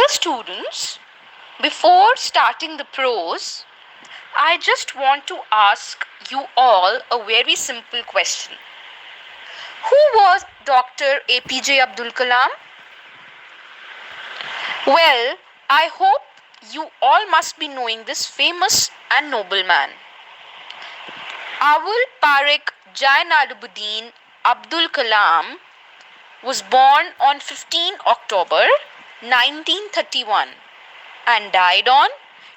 Dear students, before starting the prose, I just want to ask you all a very simple question. Who was Dr. APJ Abdul Kalam? Well, I hope you all must be knowing this famous and noble man. Abul Parekh Jainalabuddin Abdul Kalam was born on 15 October 1931 and died on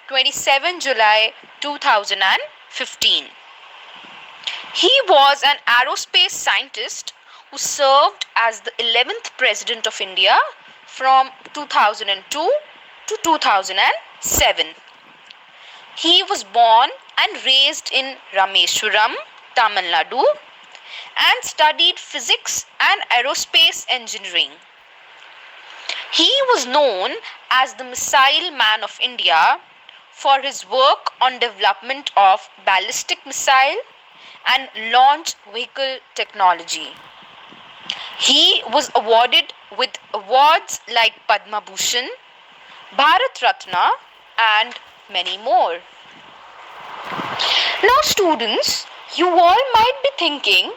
27 July 2015. He was an aerospace scientist who served as the 11th President of India from 2002 to 2007. He was born and raised in Rameshwaram, Tamil Nadu, and studied physics and aerospace engineering. He was known as the Missile Man of India for his work on development of ballistic missile and launch vehicle technology. He was awarded with awards like Padma Bhushan, Bharat Ratna, and many more. Now students, you all might be thinking,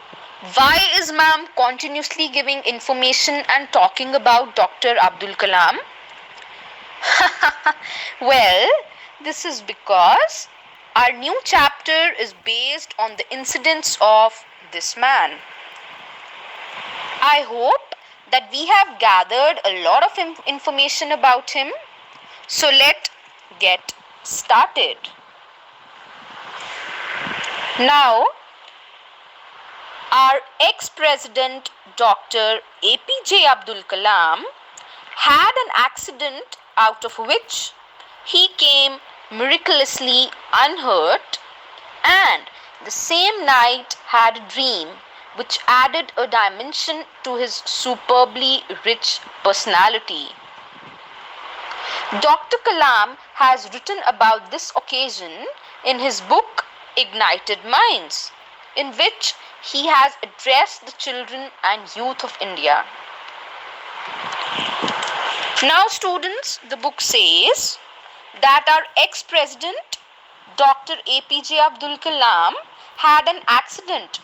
why is ma'am continuously giving information and talking about Dr. Abdul Kalam? Well, this is because our new chapter is based on the incidents of this man. I hope that we have gathered a lot of information about him. So let's get started. Now, our ex-president Dr. APJ Abdul Kalam had an accident out of which he came miraculously unhurt, and the same night had a dream which added a dimension to his superbly rich personality. Dr. Kalam has written about this occasion in his book Ignited Minds, in which he has addressed the children and youth of India. Now students, the book says that our ex-president Dr. APJ Abdul Kalam had an accident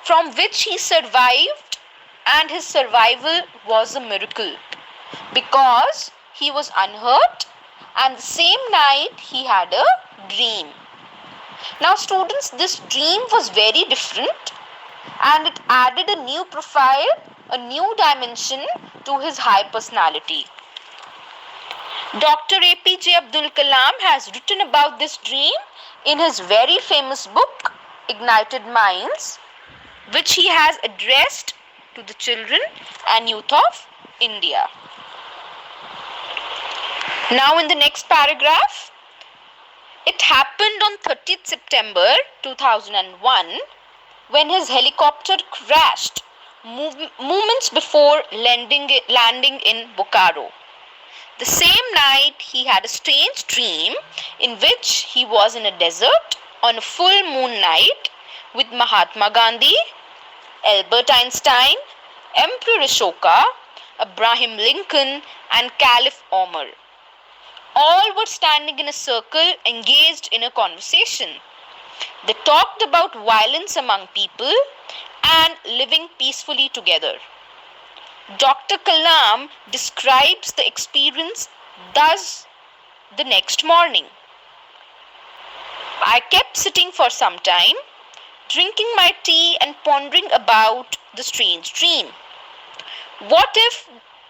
from which he survived, and his survival was a miracle because he was unhurt, and the same night he had a dream. Now students, this dream was very different and it added a new profile, a new dimension to his high personality. Dr. APJ Abdul Kalam has written about this dream in his very famous book Ignited Minds, which he has addressed to the children and youth of India. Now in the next paragraph, it happened on 30th September 2001 when his helicopter crashed moments before landing in Bokaro. The same night he had a strange dream in which he was in a desert on a full moon night with Mahatma Gandhi, Albert Einstein, Emperor Ashoka, Abraham Lincoln, and Caliph Omar. All were standing in a circle engaged in a conversation. They talked about violence among people and living peacefully together. Dr. Kalam describes the experience thus: the next morning, I kept sitting for some time, drinking my tea and pondering about the strange dream. What if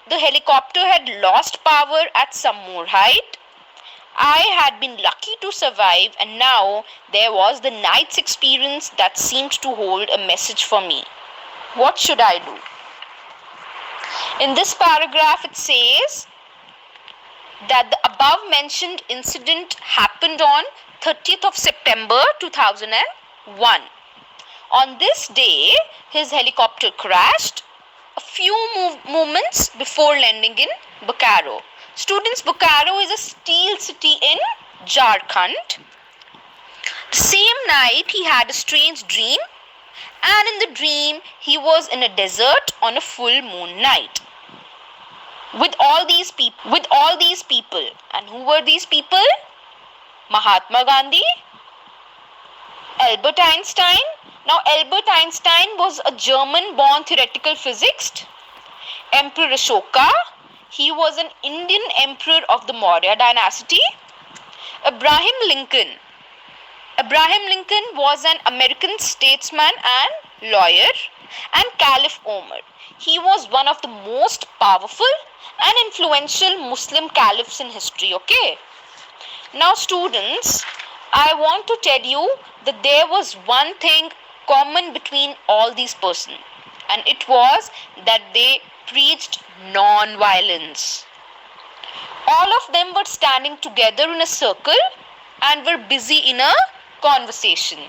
the helicopter had lost power at some more height? I had been lucky to survive, and now there was the night's experience that seemed to hold a message for me. What should I do? In this paragraph, it says that the above mentioned incident happened on 30th of September 2001. On this day, his helicopter crashed a few moments before landing in Bokaro. Students, Bokaro is a steel city in Jharkhand. The same night he had a strange dream, and in the dream he was in a desert on a full moon night. with all these people. And who were these people? Mahatma Gandhi, Albert Einstein. Now, Albert Einstein was a German-born theoretical physicist. Emperor Ashoka, he was an Indian emperor of the Maurya dynasty. Abraham Lincoln. Abraham Lincoln was an American statesman and lawyer. And Caliph Omar. He was one of the most powerful and influential Muslim caliphs in history. Okay. Now, students, I want to tell you that there was one thing common between all these persons, and it was that they preached non-violence. All of them were standing together in a circle and were busy in a conversation.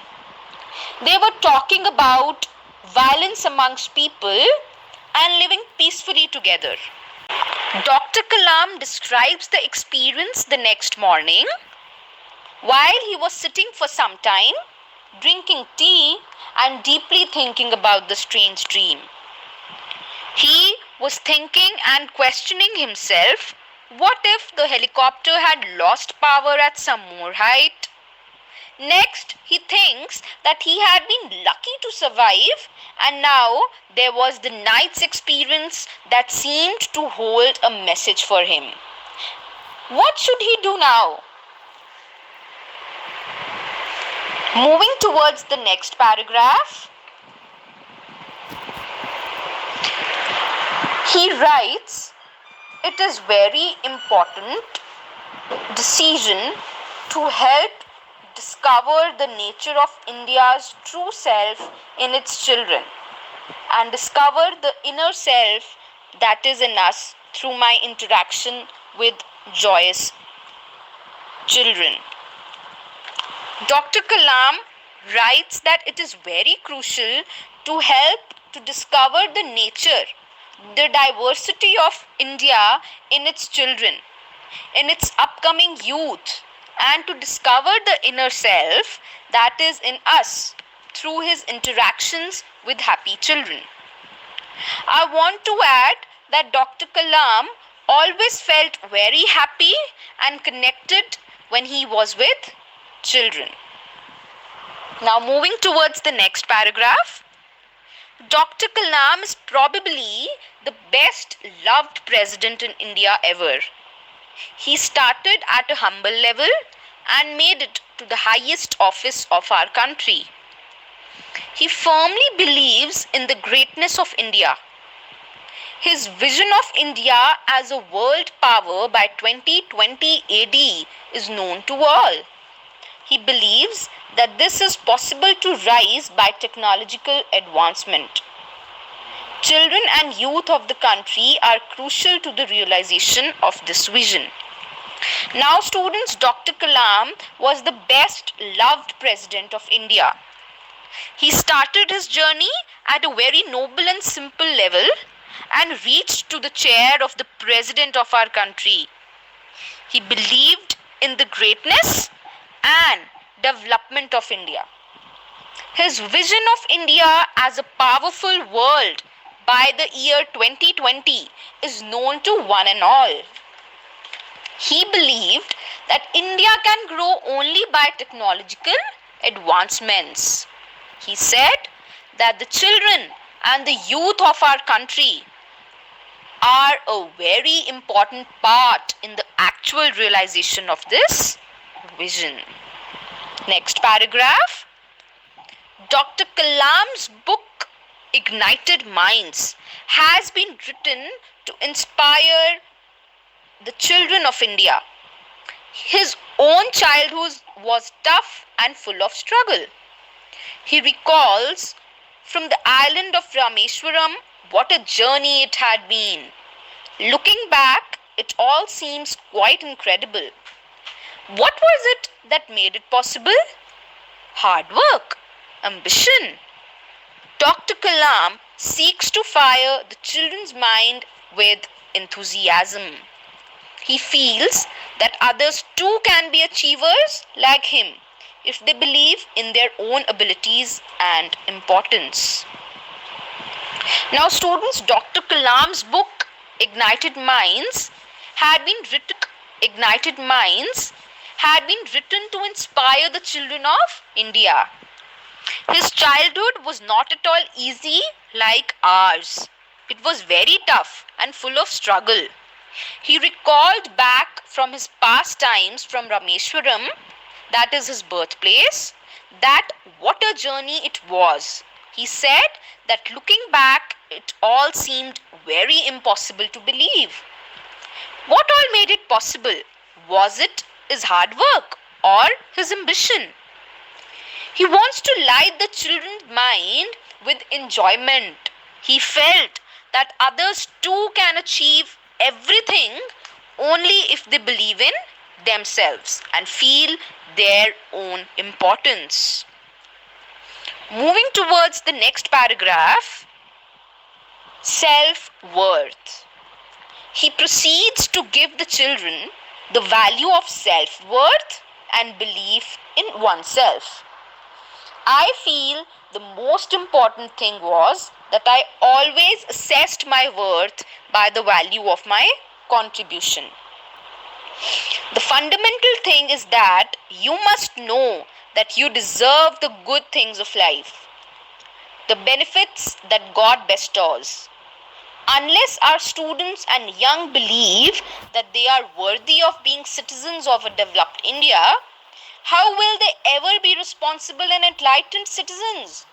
They were talking about violence amongst people and living peacefully together. Dr. Kalam describes the experience the next morning while he was sitting for some time, drinking tea and deeply thinking about the strange dream. He was thinking and questioning himself, what if the helicopter had lost power at some more height? Next, he thinks that he had been lucky to survive, and now there was the night's experience that seemed to hold a message for him. What should he do now? Moving towards the next paragraph, he writes, it is very important decision to help discover the nature of India's true self in its children and discover the inner self that is in us through my interaction with joyous children. Dr. Kalam writes that it is very crucial to help to discover the nature, the diversity of India in its children, in its upcoming youth, and to discover the inner self that is in us through his interactions with happy children. I want to add that Dr. Kalam always felt very happy and connected when he was with children. Now, moving towards the next paragraph, Dr. Kalam is probably the best loved president in India ever. He started at a humble level and made it to the highest office of our country. He firmly believes in the greatness of India. His vision of India as a world power by 2020 AD is known to all. He believes that this is possible to rise by technological advancement. Children and youth of the country are crucial to the realization of this vision. Now, students, Dr. Kalam was the best loved president of India. He started his journey at a very noble and simple level and reached to the chair of the president of our country. He believed in the greatness and development of India. His vision of India as a powerful world by the year 2020 is known to one and all. He believed that India can grow only by technological advancements. He said that the children and the youth of our country are a very important part in the actual realization of this vision. Next paragraph. Dr. Kalam's book Ignited Minds has been written to inspire the children of India. His own childhood was tough and full of struggle. He recalls from the island of Rameswaram what a journey it had been. Looking back, it all seems quite incredible. What was it that made it possible? Hard work, ambition. Dr. Kalam seeks to fire the children's mind with enthusiasm. He feels that others too can be achievers like him if they believe in their own abilities and importance. Now, students, Dr. Kalam's book Ignited Minds had been written Ignited Minds had been written to inspire the children of India. His childhood was not at all easy like ours. It was very tough and full of struggle. He recalled back from his past times from Rameshwaram, that is his birthplace, that what a journey it was. He said that looking back, it all seemed very impossible to believe. What all made it possible? Was it his hard work or his ambition? He wants to light the children's mind with enjoyment. He felt that others too can achieve everything only if they believe in themselves and feel their own importance. Moving towards the next paragraph, self-worth. He proceeds to give the children the value of self-worth and belief in oneself. I feel the most important thing was that I always assessed my worth by the value of my contribution. The fundamental thing is that you must know that you deserve the good things of life, the benefits that God bestows. Unless our students and young believe that they are worthy of being citizens of a developed India, how will they ever be responsible and enlightened citizens?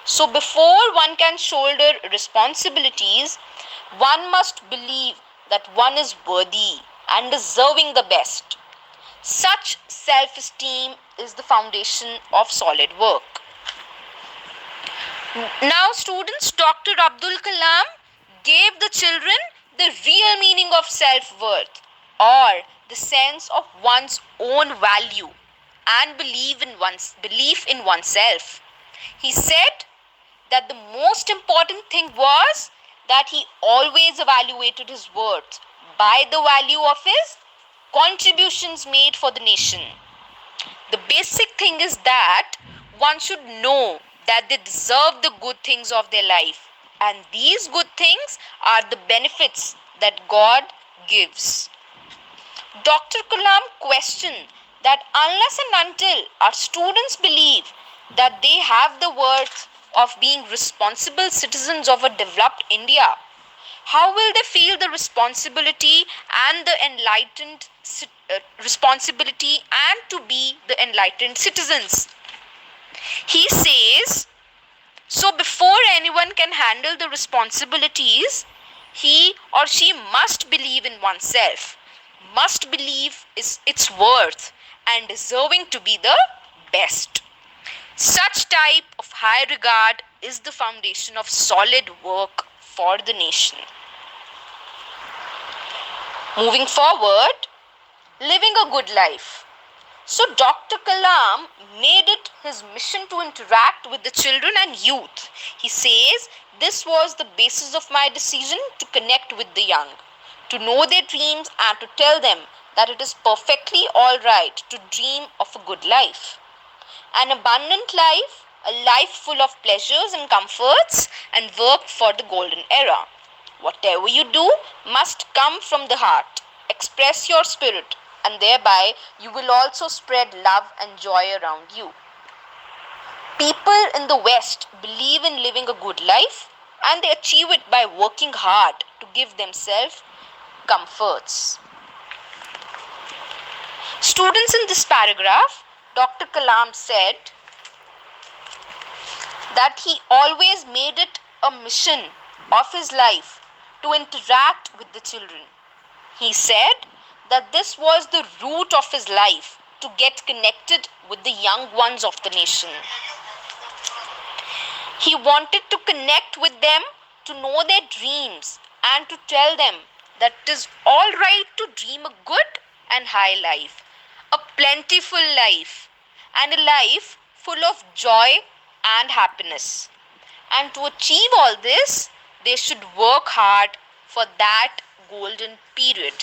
So before one can shoulder responsibilities, one must believe that one is worthy and deserving the best. Such self-esteem is the foundation of solid work. Now students, Dr. Abdul Kalam gave the children the real meaning of self-worth, or the sense of one's own value and belief in oneself. He said that the most important thing was that he always evaluated his worth by the value of his contributions made for the nation. The basic thing is that one should know that they deserve the good things of their life, and these good things are the benefits that God gives. Dr. Kalam questioned that unless and until our students believe that they have the worth of being responsible citizens of a developed India, how will they feel the responsibility and the responsibility and to be the enlightened citizens? He says, so before anyone can handle the responsibilities, he or she must believe in oneself, must believe its worth and deserving to be the best. Such type of high regard is the foundation of solid work for the nation. Moving forward, living a good life. So Dr. Kalam made it his mission to interact with the children and youth. He says, this was the basis of my decision to connect with the young, to know their dreams and to tell them that it is perfectly all right to dream of a good life. An abundant life, a life full of pleasures and comforts, and work for the golden era. Whatever you do must come from the heart. Express your spirit, and thereby you will also spread love and joy around you. People in the West believe in living a good life, and they achieve it by working hard to give themselves comforts. Students, in this paragraph, Dr. Kalam said that he always made it a mission of his life to interact with the children. He said that this was the root of his life, to get connected with the young ones of the nation. He wanted to connect with them, to know their dreams, and to tell them that it is all right to dream a good and high life, a plentiful life, and a life full of joy and happiness. And to achieve all this, they should work hard for that golden period.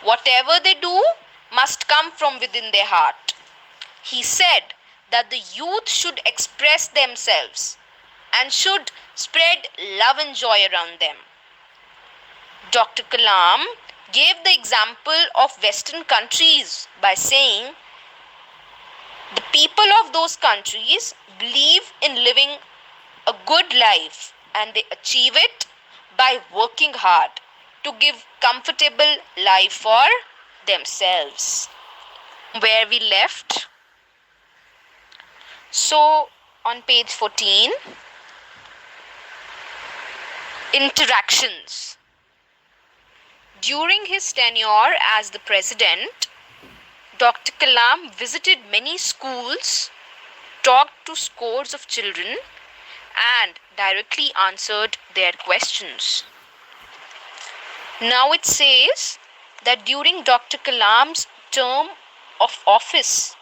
Whatever they do must come from within their heart. He said that the youth should express themselves and should spread love and joy around them. Dr. Kalam gave the example of Western countries by saying the people of those countries believe in living a good life and they achieve it by working hard to give comfortable life for themselves. Where we left, so on page 14, interactions. During his tenure as the president, Dr. Kalam visited many schools, talked to scores of children, and directly answered their questions. Now it says that during Dr. Kalam's term of office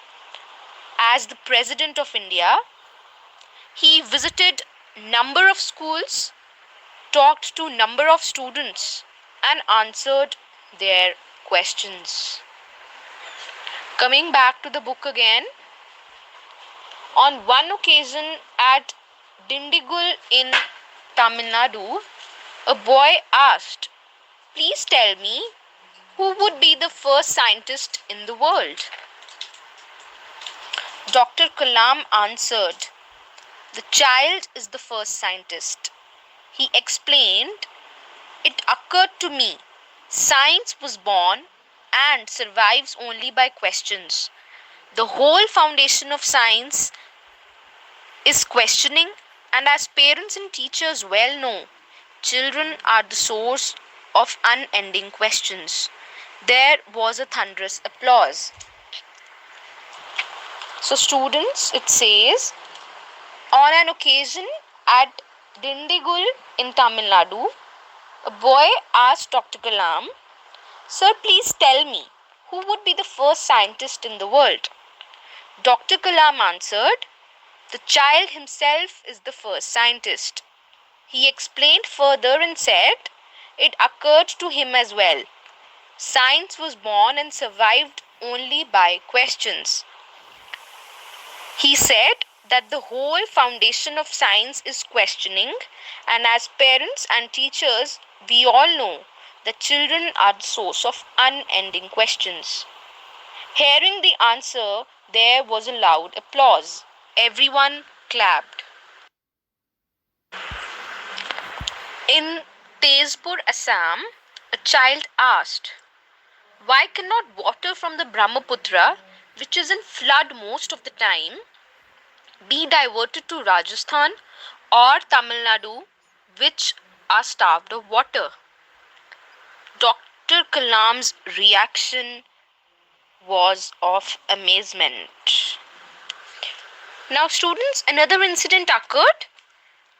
as the President of India, he visited number of schools, talked to number of students, and answered their questions. Coming back to the book again, on one occasion at Dindigul in Tamil Nadu, a boy asked, "Please tell me, who would be the first scientist in the world?" Dr. Kalam answered, "The child is the first scientist." He explained, "It occurred to me, science was born and survives only by questions. The whole foundation of science is questioning, and as parents and teachers well know, children are the source of unending questions." There was a thunderous applause. So students, it says, on an occasion at Dindigul in Tamil Nadu, a boy asked Dr. Kalam, "Sir, please tell me, who would be the first scientist in the world?" Dr. Kalam answered, "The child himself is the first scientist." He explained further and said, "It occurred to him as well. Science was born and survived only by questions." He said that the whole foundation of science is questioning, and as parents and teachers, we all know that children are the source of unending questions. Hearing the answer, there was a loud applause. Everyone clapped. In Tezpur, Assam, a child asked, "Why cannot water from the Brahmaputra, which is in flood most of the time, be diverted to Rajasthan or Tamil Nadu, which are starved of water?" Dr. Kalam's reaction was of amazement. Now, students, another incident occurred,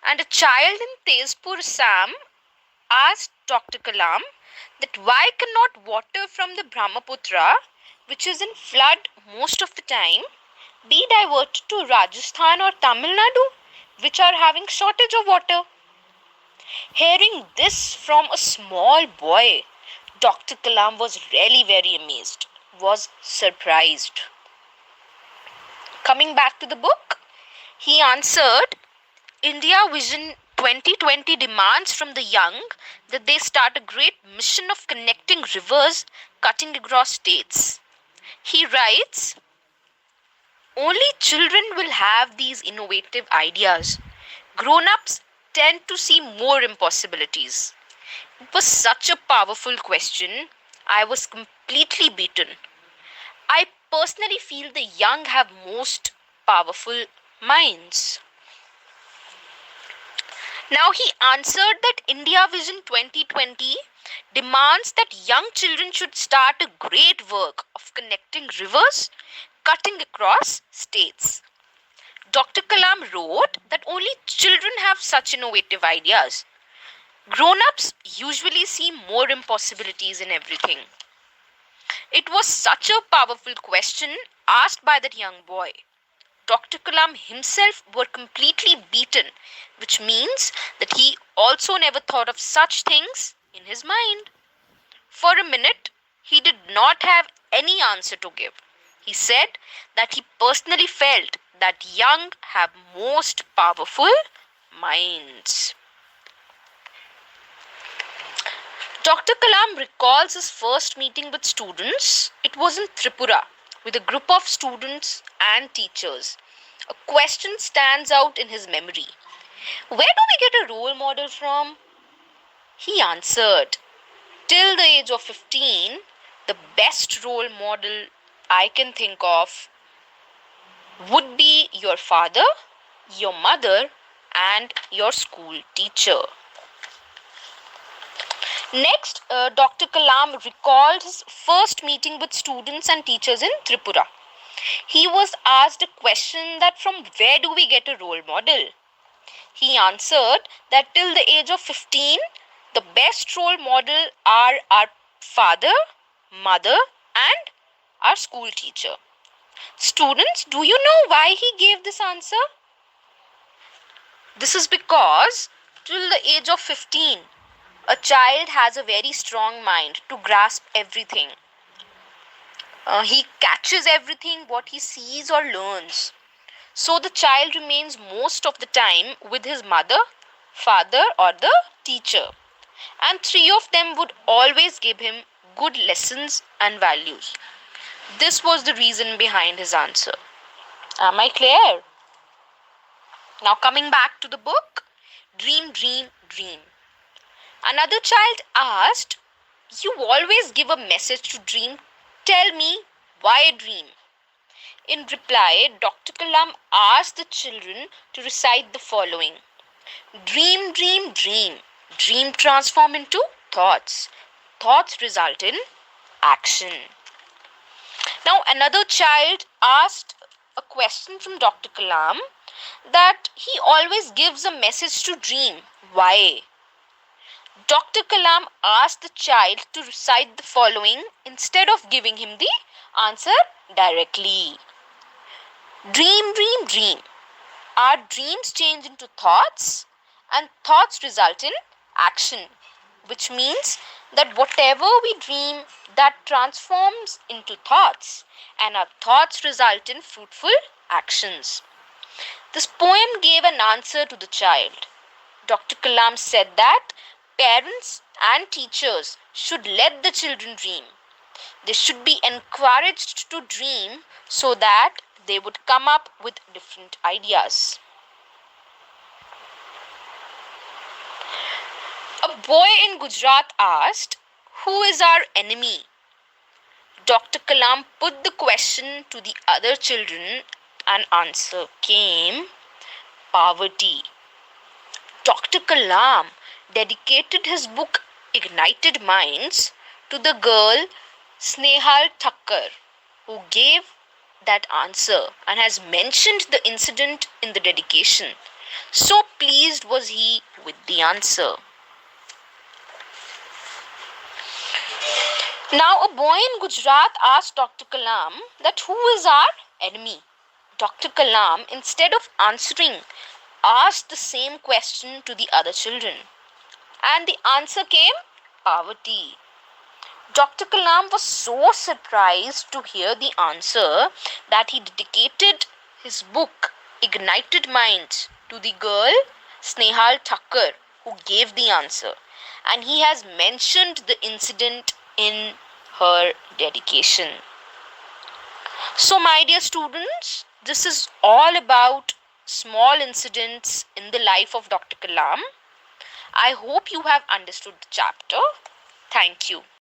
and a child in Tezpur, Assam, asked Dr. Kalam that why cannot water from the Brahmaputra, which is in flood most of the time, be diverted to Rajasthan or Tamil Nadu, which are having shortage of water. Hearing this from a small boy, Dr. Kalam was really very amazed, was surprised. Coming back to the book, he answered, "India Vision 2020 demands from the young that they start a great mission of connecting rivers cutting across states." He writes, "Only children will have these innovative ideas. Grown-ups tend to see more impossibilities." It was such a powerful question. I was completely beaten. I personally feel the young have most powerful minds. Now he answered that India Vision 2020 demands that young children should start a great work of connecting rivers, cutting across states. Dr. Kalam wrote that only children have such innovative ideas. Grown-ups usually see more impossibilities in everything. It was such a powerful question asked by that young boy. Dr. Kalam himself were completely beaten, which means that he also never thought of such things in his mind. For a minute, he did not have any answer to give. He said that he personally felt that young have most powerful minds. Dr. Kalam recalls his first meeting with students. It was in Tripura with a group of students and teachers. A question stands out in his memory. Where do we get a role model from? He answered, till the age of 15, the best role model I can think of would be your father, your mother, and your school teacher. Next, Dr. Kalam recalled his first meeting with students and teachers in Tripura. He was asked a question that from where do we get a role model? He answered that till the age of 15, the best role model are our father, mother, and our school teacher. Students, do you know why he gave this answer? This is because till the age of 15, a child has a very strong mind to grasp everything. He catches everything what he sees or learns. So the child remains most of the time with his mother, father, or the teacher. And three of them would always give him good lessons and values. This was the reason behind his answer. Am I clear? Now coming back to the book, Dream, Dream, Dream. Another child asked, you always give a message to dream. Tell me, why dream? In reply, Dr. Kalam asked the children to recite the following. Dream, dream, dream. Dream transform into thoughts. Thoughts result in action. Now another child asked a question from Dr. Kalam that he always gives a message to dream. Why? Dr. Kalam asked the child to recite the following instead of giving him the answer directly. Dream, dream, dream. Our dreams change into thoughts and thoughts result in action, which means that whatever we dream, that transforms into thoughts and our thoughts result in fruitful actions. This poem gave an answer to the child. Dr. Kalam said that parents and teachers should let the children dream. They should be encouraged to dream so that they would come up with different ideas. A boy in Gujarat asked, who is our enemy? Dr. Kalam put the question to the other children and answer came, poverty. Dr. Kalam dedicated his book Ignited Minds to the girl Snehal Thakkar, who gave that answer and has mentioned the incident in the dedication. So pleased was he with the answer. Now a boy in Gujarat asked Dr. Kalam that who is our enemy? Dr. Kalam, instead of answering, asked the same question to the other children. And the answer came, poverty. Dr. Kalam was so surprised to hear the answer that he dedicated his book, Ignited Minds, to the girl Snehal Thakkar, who gave the answer. And he has mentioned the incident in her dedication. So, my dear students, this is all about small incidents in the life of Dr. Kalam. I hope you have understood the chapter. Thank you.